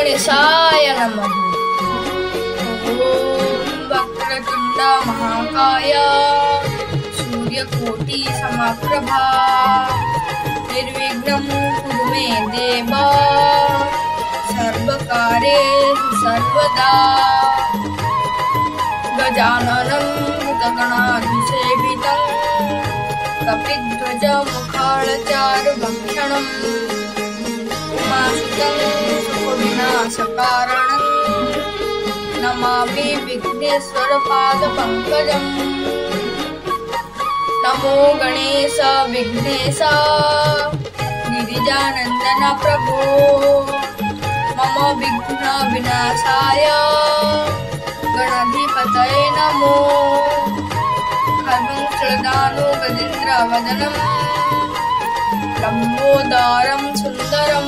गणेशाय नमः। ओम वक्रतुंड महाकाय सूर्यकोटि समप्रभा निर्विघ्नं कुरु मे देव सर्वकार्येषु सर्वदा। गजाननं भूतगणाधिसेवितं कपिध्वजमुखालचारुभक्षणम् उमासुतं सुखविनाशकारणं नमामि विघ्नेश्वरपादपङ्कजम्। नमो गणेश विघ्नेश गिरिजानन्दन प्रभो मम विघ्न विनाशाय गणाधिपतये नमो। खड्गं श्रीदानो गजेन्द्रवदनं लम्बोदरं सुन्दरं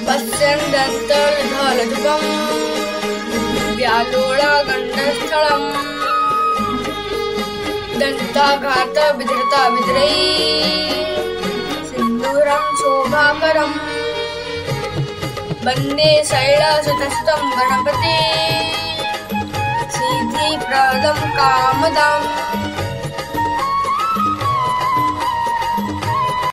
पश्यन् दन्तर्धलध्वं व्यालोळगण्डस्थलं दन्ताघातविधृताविद्रै सिन्दूरं शोभाकरम् वन्दे शैलसुतसुतं गणपति सिद्धिप्रदं कामदम्।